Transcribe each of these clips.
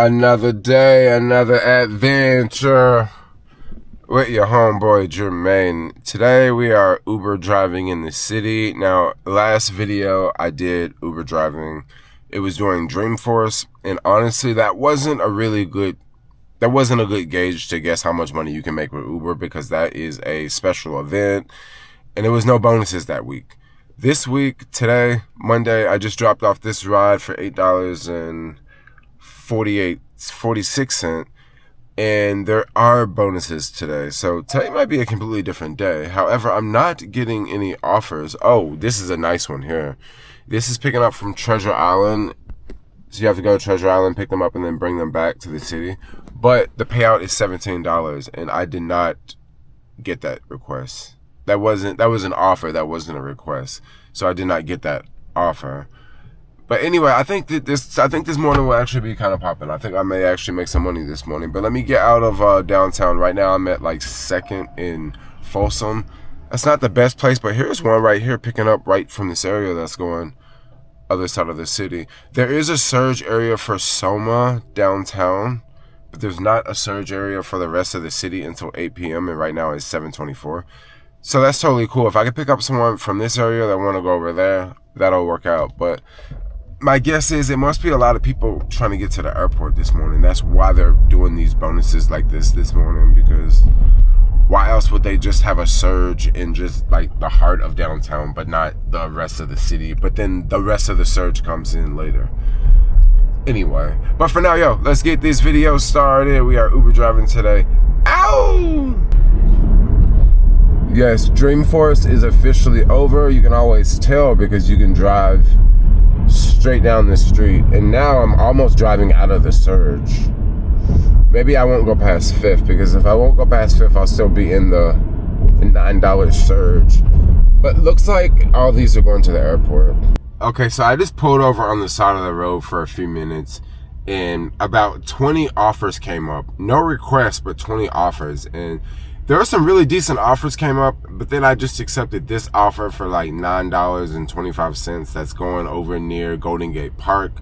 Another day, another adventure with your homeboy Jermaine. Today we are Uber driving in the city. Now, last video I did Uber driving, it was during Dreamforce, and honestly that wasn't a good gauge to guess how much money you can make with Uber, because that is a special event and there was no bonuses that week. This week, today, Monday, I just dropped off this ride for $8.46, and there are bonuses today. So today might be a completely different day. However, I'm not getting any offers. Oh, this is a nice one here. This is picking up from Treasure Island. So you have to go to Treasure Island, pick them up, and then bring them back to the city. But the payout is $17, and I did not get that request. That was an offer. That wasn't a request. So I did not get that offer. But anyway, I think this morning will actually be kind of popping. I think I may actually make some money this morning. But let me get out of downtown. Right now I'm at like 2nd in Folsom. That's not the best place, but here's one right here picking up right from this area that's going other side of the city. There is a surge area for Soma downtown, but there's not a surge area for the rest of the city until 8 p.m. and right now it's 7:24. So that's totally cool. If I could pick up someone from this area that want to go over there, that'll work out. But my guess is it must be a lot of people trying to get to the airport this morning. That's why they're doing these bonuses like this morning, because why else would they just have a surge in just like the heart of downtown, but not the rest of the city? But then the rest of the surge comes in later. Anyway, but for now, let's get this video started. We are Uber driving today. Ow! Yes, Dreamforce is officially over. You can always tell because you can drive straight down the street. And now I'm almost driving out of the surge. Maybe I won't go past 5th, because if I won't go past 5th, I'll still be in the $9 surge. But looks like all these are going to the airport. Okay, so I just pulled over on the side of the road for a few minutes, and about 20 offers came up. No requests, but 20 offers. And there were some really decent offers came up, but then I just accepted this offer for like $9.25 that's going over near Golden Gate Park.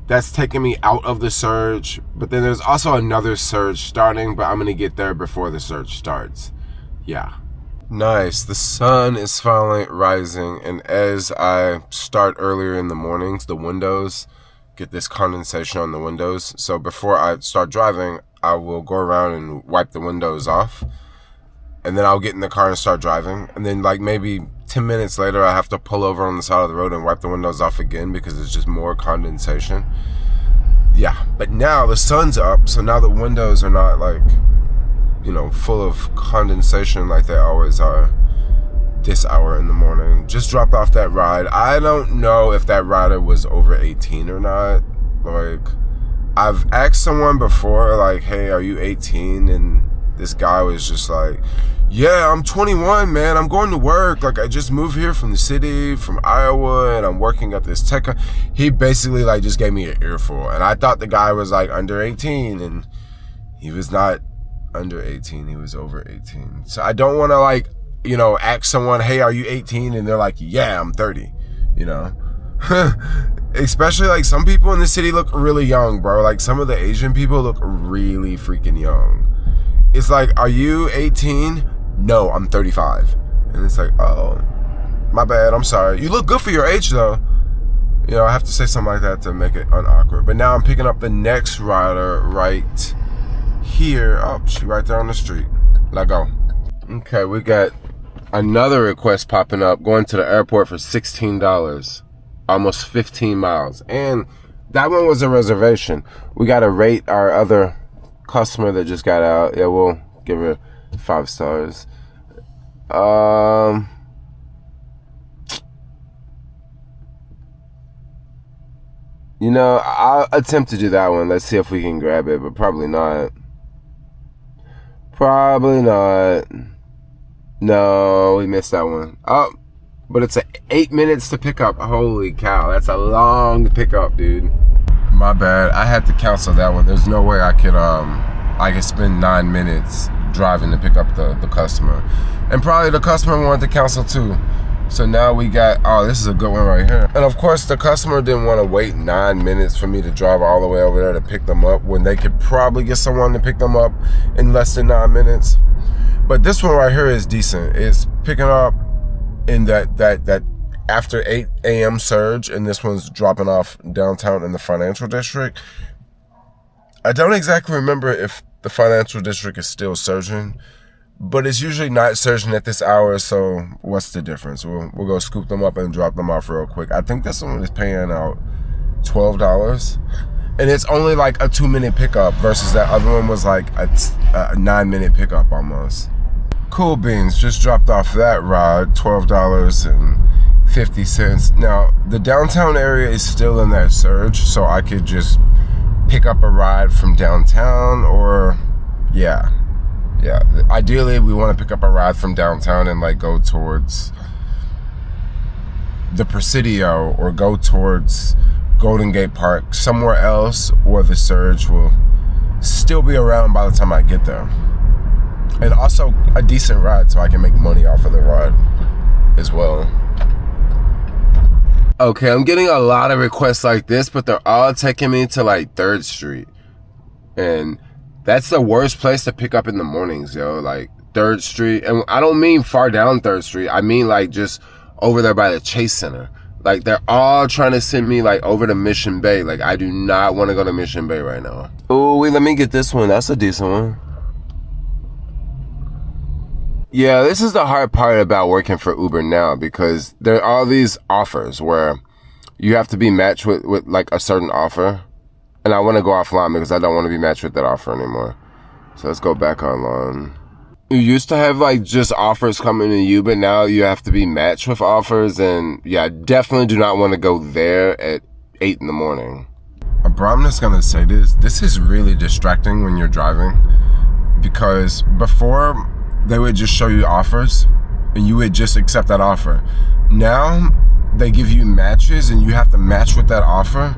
That's taking me out of the surge, but then there's also another surge starting, but I'm going to get there before the surge starts. Yeah. Nice. The sun is finally rising, and as I start earlier in the mornings, the windows get this condensation on the windows. So before I start driving, I will go around and wipe the windows off, and then I'll get in the car and start driving. And then like maybe 10 minutes later, I have to pull over on the side of the road and wipe the windows off again because there's just more condensation. Yeah, but now the sun's up, so now the windows are not like, full of condensation like they always are this hour in the morning. Just dropped off that ride. I don't know if that rider was over 18 or not. Like, I've asked someone before, like, hey, are you 18? And this guy was just like, yeah, I'm 21, man. I'm going to work. Like, I just moved here from the city, from Iowa, and I'm working at this tech. He basically, like, just gave me an earful. And I thought the guy was, like, under 18, and he was not under 18. He was over 18. So I don't want to, like, ask someone, hey, are you 18? And they're like, yeah, I'm 30, Especially, like, some people in the city look really young, bro. Like, some of the Asian people look really freaking young. It's like, are you 18? No, I'm 35. And it's like, oh, my bad, I'm sorry. You look good for your age, though. I have to say something like that to make it unawkward. But now I'm picking up the next rider right here. Oh, she right there on the street. Let go. Okay, we got another request popping up, going to the airport for $16. Almost 15 miles. And that one was a reservation. We got to rate our other customer that just got out. Yeah, we'll give her 5 stars. I'll attempt to do that one. Let's see if we can grab it, but probably not. Probably not. No, we missed that one. Oh, but it's 8 minutes to pick up. Holy cow, that's a long pickup, dude. My bad. I had to cancel that one. There's no way I could spend 9 minutes driving to pick up the customer. And probably the customer wanted to cancel too. So now we got, oh, this is a good one right here. And of course, the customer didn't want to wait 9 minutes for me to drive all the way over there to pick them up when they could probably get someone to pick them up in less than 9 minutes. But this one right here is decent. It's picking up in that after 8 a.m. surge, and this one's dropping off downtown in the financial district. I don't exactly remember if the financial district is still surging, but it's usually not surging at this hour, so what's the difference? We'll go scoop them up and drop them off real quick. I think this one is paying out $12, and it's only like a 2-minute pickup versus that other one was like a 9-minute pickup almost. Cool beans, just dropped off that ride, $12.50. Now, the downtown area is still in that surge, so I could just pick up a ride from downtown, or yeah, ideally we want to pick up a ride from downtown and like go towards the Presidio or go towards Golden Gate Park, somewhere else where the surge will still be around by the time I get there, and also a decent ride so I can make money off of the ride as well. Okay, I'm getting a lot of requests like this, but they're all taking me to like 3rd Street. And that's the worst place to pick up in the mornings, yo. Like 3rd Street. And I don't mean far down 3rd Street. I mean like just over there by the Chase Center. Like they're all trying to send me like over to Mission Bay. Like I do not want to go to Mission Bay right now. Oh, wait, let me get this one. That's a decent one. Yeah, this is the hard part about working for Uber now, because there are all these offers where you have to be matched with like a certain offer. And I want to go offline because I don't want to be matched with that offer anymore. So let's go back online. You used to have like just offers coming to you, but now you have to be matched with offers. And yeah, I definitely do not want to go there at 8 in the morning. Bro, I'm just going to say this. This is really distracting when you're driving, because before they would just show you offers and you would just accept that offer. Now they give you matches and you have to match with that offer.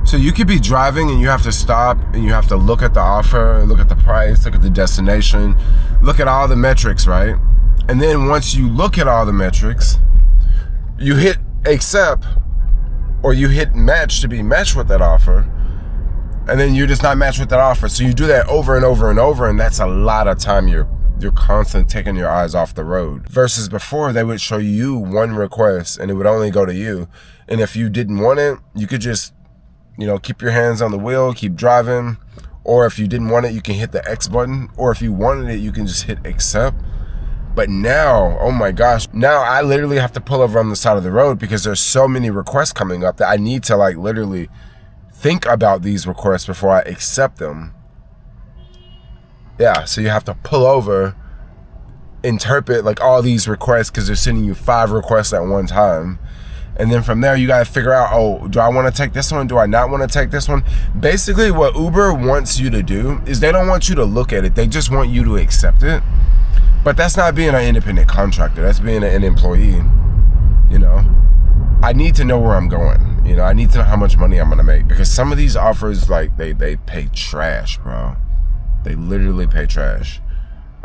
So you could be driving and you have to stop and you have to look at the offer, look at the price, look at the destination, look at all the metrics, right? And then once you look at all the metrics, you hit accept or you hit match to be matched with that offer. And then you're just not matched with that offer. So you do that over and over and over, and that's a lot of time you're constantly taking your eyes off the road. Versus before, they would show you one request and it would only go to you. And if you didn't want it, you could just, keep your hands on the wheel, keep driving. Or if you didn't want it, you can hit the X button. Or if you wanted it, you can just hit accept. But now, oh my gosh, now I literally have to pull over on the side of the road because there's so many requests coming up that I need to like literally think about these requests before I accept them. Yeah, so you have to pull over, interpret like all these requests because they're sending you 5 requests at one time. And then from there, you got to figure out, oh, do I want to take this one? Do I not want to take this one? Basically, what Uber wants you to do is they don't want you to look at it. They just want you to accept it. But that's not being an independent contractor. That's being an employee, I need to know where I'm going. I need to know how much money I'm going to make. Because some of these offers, like, they pay trash, bro. They literally pay trash.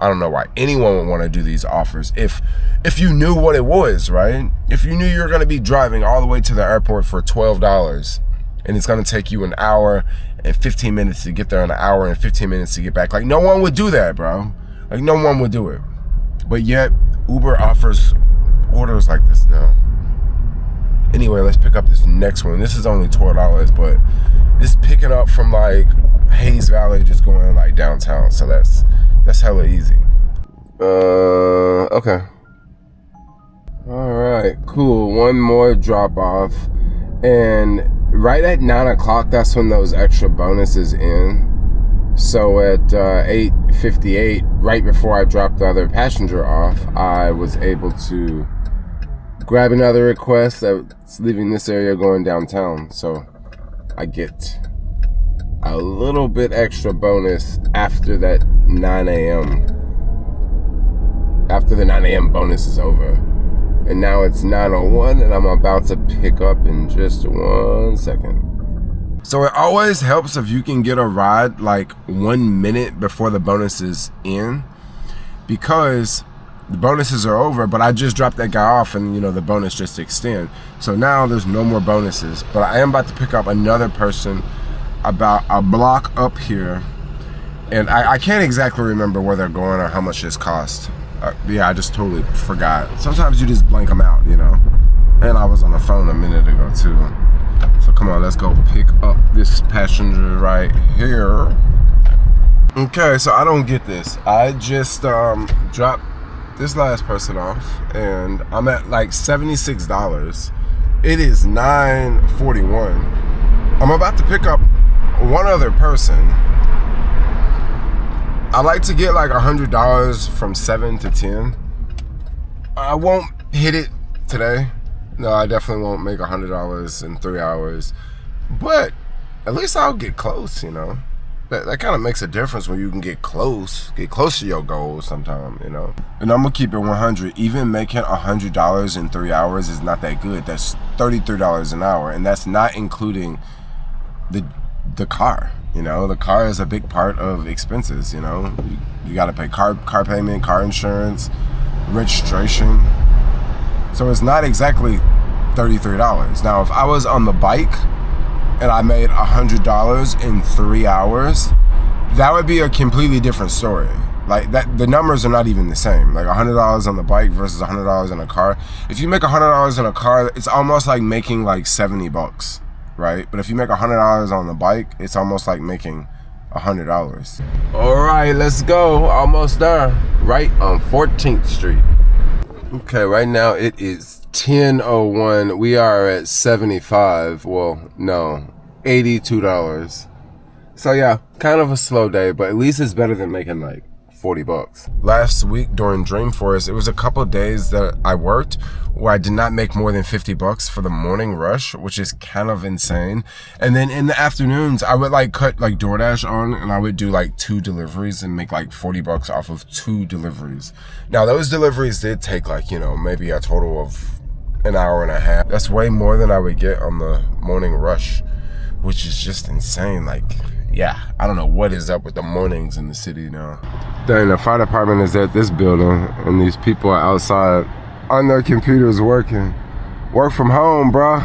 I don't know why anyone would want to do these offers if you knew what it was, right? If you knew you were going to be driving all the way to the airport for $12 and it's going to take you an hour and 15 minutes to get there and an hour and 15 minutes to get back. Like, no one would do that, bro. Like, no one would do it. But yet, Uber offers orders like this now. Anyway, let's pick up this next one. This is only $12, but it's picking up from like Hayes Valley, just going like downtown. So that's hella easy. Okay. All right, cool. One more drop off, and right at 9 o'clock, that's when those extra bonuses end. So at 8:58, right before I dropped the other passenger off, I was able to grab another request that's leaving this area going downtown. So I get a little bit extra bonus after that 9 a.m. After the 9 a.m. bonus is over. And now it's 9:01 and I'm about to pick up in just 1 second. So it always helps if you can get a ride like 1 minute before the bonus is in, because the bonuses are over, but I just dropped that guy off and, you know, the bonus just extend. So now there's no more bonuses. But I am about to pick up another person about a block up here. And I can't exactly remember where they're going or how much this cost. Yeah, I just totally forgot. Sometimes you just blank them out, you know. And I was on the phone a minute ago, too. So come on, let's go pick up this passenger right here. Okay, so I don't get this. I just dropped this last person off, and I'm at like $76. It is $9.41. I'm about to pick up one other person. I like to get like $100 from 7 to 10. I won't hit it today. No, I definitely won't make $100 in 3 hours. But at least I'll get close, you know. That kind of makes a difference when you can get close to your goals sometime, you know. And I'm gonna keep it 100. Even making $100 in 3 hours is not that good. That's $33 an hour, and that's not including the car. You know, the car is a big part of expenses. You know, you got to pay car payment, car insurance, registration. So it's not exactly $33. Now, if I was on the bike and I made $100 in 3 hours, that would be a completely different story. Like that, the numbers are not even the same. Like $100 on the bike versus $100 in a car. If you make $100 in a car, it's almost like making like $70, right? But if you make $100 on the bike, it's almost like making $100. All right, let's go. Almost there. Right on 14th Street. Okay, right now it is 10:01. We are at 75. Well, no, $82. So yeah, kind of a slow day, but at least it's better than making like $40. Last week during Dreamforest, it was a couple of days that I worked where I did not make more than $50 for the morning rush, which is kind of insane. And then in the afternoons, I would like cut like DoorDash on, and I would do like 2 deliveries and make like $40 off of 2 deliveries. Now those deliveries did take like, you know, maybe a total of an hour and a half. That's way more than I would get on the morning rush, which is just insane. Like, yeah, I don't know what is up with the mornings in the city now. Dang, the fire department is at this building, and these people are outside on their computers working. Work from home, bruh.